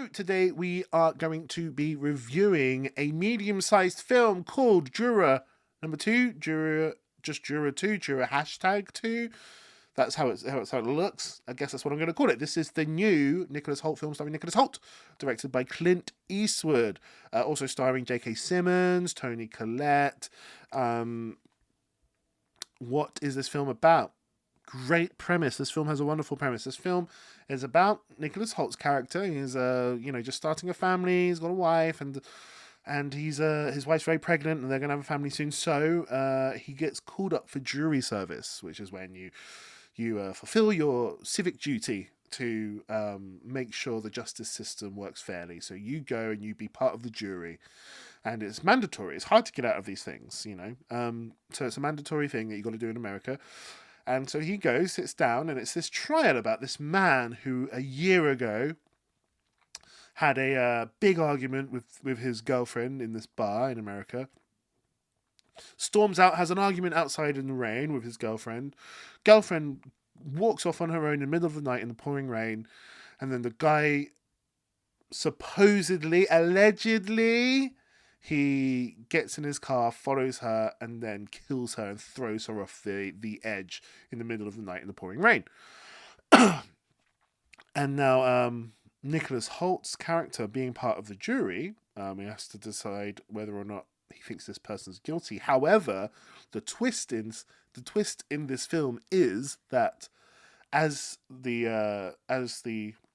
So today we are going to be reviewing a medium-sized film called Juror number two, Juror, just Juror 2, Juror hashtag 2. That's how it looks. I guess that's what I'm going to call it. This is the new Nicholas Hoult film starring Nicholas Hoult, directed by Clint Eastwood, also starring J.K. Simmons, Toni Collette. What is this film about? Great premise. This film has a wonderful premise. This film is about Nicholas Holt's character. He's just starting a family. He's got a wife, and he's his wife's very pregnant, and they're gonna have a family soon. So he gets called up for jury service, which is when you fulfill your civic duty to make sure the justice system works fairly. So you go and you be part of the jury, and it's mandatory. It's hard to get out of these things, you know. So it's a mandatory thing that you got to do in America. And so he goes, sits down, and it's this trial about this man who a year ago had a big argument with his girlfriend in this bar in America. Storms out, has an argument outside in the rain with his girlfriend. Girlfriend walks off on her own in the middle of the night in the pouring rain. And then the guy supposedly, allegedly, he gets in his car, follows her, and then kills her and throws her off the edge in the middle of the night in the pouring rain. And now Nicholas Holt's character, being part of the jury, he has to decide whether or not he thinks this person's guilty. However, the twist in this film is that as the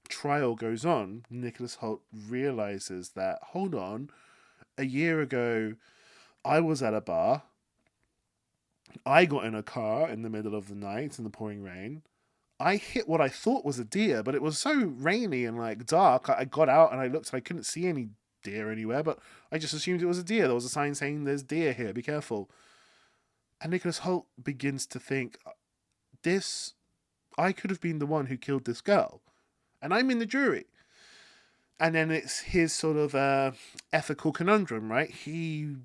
trial goes on, Nicholas Hoult realizes that, hold on, a year ago, I was at a bar. I got in a car in the middle of the night in the pouring rain. I hit what I thought was a deer, but it was so rainy and like dark. I got out and I looked and I couldn't see any deer anywhere, but I just assumed it was a deer. There was a sign saying there's deer here, be careful. And Nicholas Hoult begins to think, I could have been the one who killed this girl. And I'm in the jury. And then it's his sort of ethical conundrum, right? He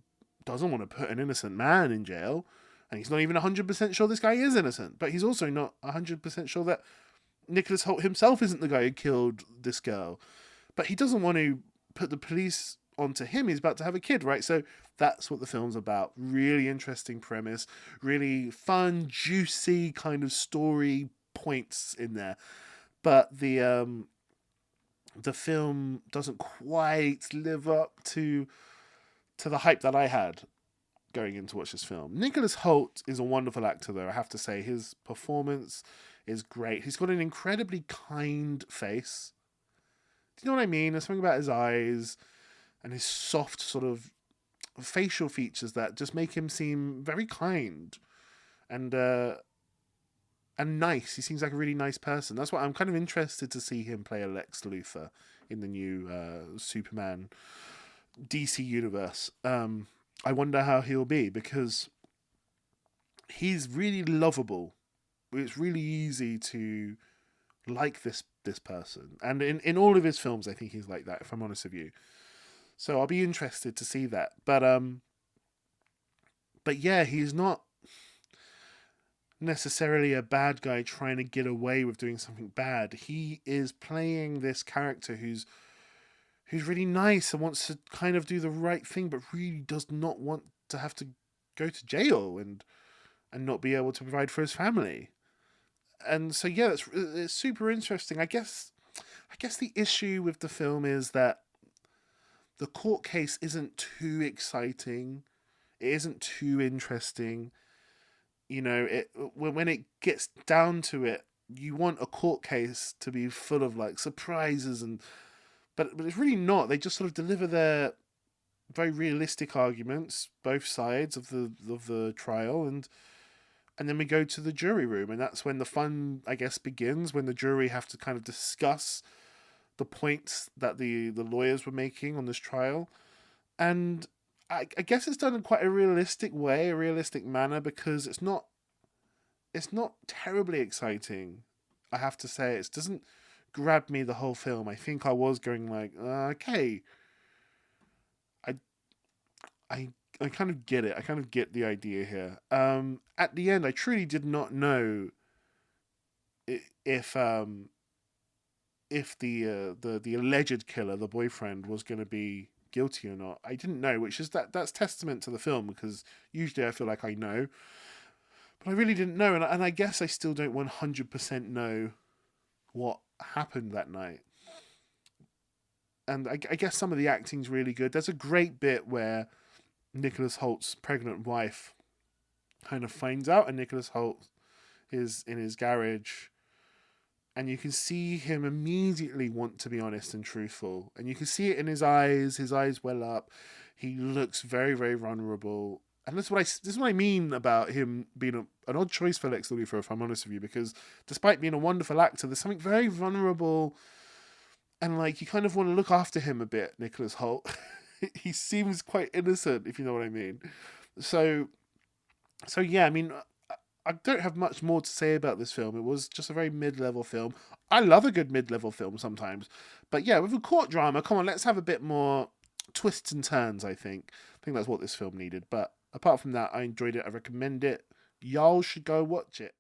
doesn't want to put an innocent man in jail, and he's not even 100% sure this guy is innocent, but he's also not 100% sure that Nicholas Hoult himself isn't the guy who killed this girl. But he doesn't want to put the police onto him. He's about to have a kid, right? So that's what the film's about. Really interesting premise, really fun, juicy kind of story points in there. But the film doesn't quite live up to the hype that I had going in to watch this film. Nicholas Hoult is a wonderful actor, though, I have to say. His performance is great. He's got an incredibly kind face. Do you know what I mean? There's something about his eyes and his soft sort of facial features that just make him seem very kind and nice. He seems like a really nice person. That's why I'm kind of interested to see him play a Lex Luthor in the new Superman DC universe. I wonder how he'll be, because he's really lovable. It's really easy to like this person. And in all of his films, I think he's like that, if I'm honest with you. So I'll be interested to see that. But yeah, he's not necessarily a bad guy trying to get away with doing something bad. He is playing this character who's really nice and wants to kind of do the right thing, but really does not want to have to go to jail and not be able to provide for his family. And so yeah, it's super interesting. I guess the issue with the film is that the court case isn't too exciting. It isn't too interesting. You know, when it gets down to it, you want a court case to be full of like surprises but it's really not. They just sort of deliver their very realistic arguments, both sides of the trial, and then we go to the jury room, and that's when the fun, I guess, begins. When the jury have to kind of discuss the points that the lawyers were making on this trial, and I guess it's done in quite a realistic way, a realistic manner, because it's not terribly exciting. I have to say, it doesn't grab me the whole film. I think I was going like, okay, I kind of get it. I kind of get the idea here. At the end, I truly did not know if if the alleged killer, the boyfriend, was going to be guilty or not. I didn't know, which is that's testament to the film, because usually I feel like I know, but I really didn't know, and I guess I still don't 100% know what happened that night. And I guess some of the acting's really good. There's a great bit where Nicholas Holt's pregnant wife kind of finds out, and Nicholas Holt is in his garage, and you can see him immediately want to be honest and truthful, and you can see it in his eyes. His eyes well up. He looks very, very vulnerable, and this is what I mean about him being an odd choice for Lex Luthor, if I'm honest with you, because despite being a wonderful actor, there's something very vulnerable, and like you kind of want to look after him a bit, Nicholas Holt. He seems quite innocent, if you know what I mean. So yeah, I mean, I don't have much more to say about this film. It was just a very mid-level film. I love a good mid-level film sometimes. But yeah, with a court drama, come on, let's have a bit more twists and turns, I think. I think that's what this film needed. But apart from that, I enjoyed it. I recommend it. Y'all should go watch it.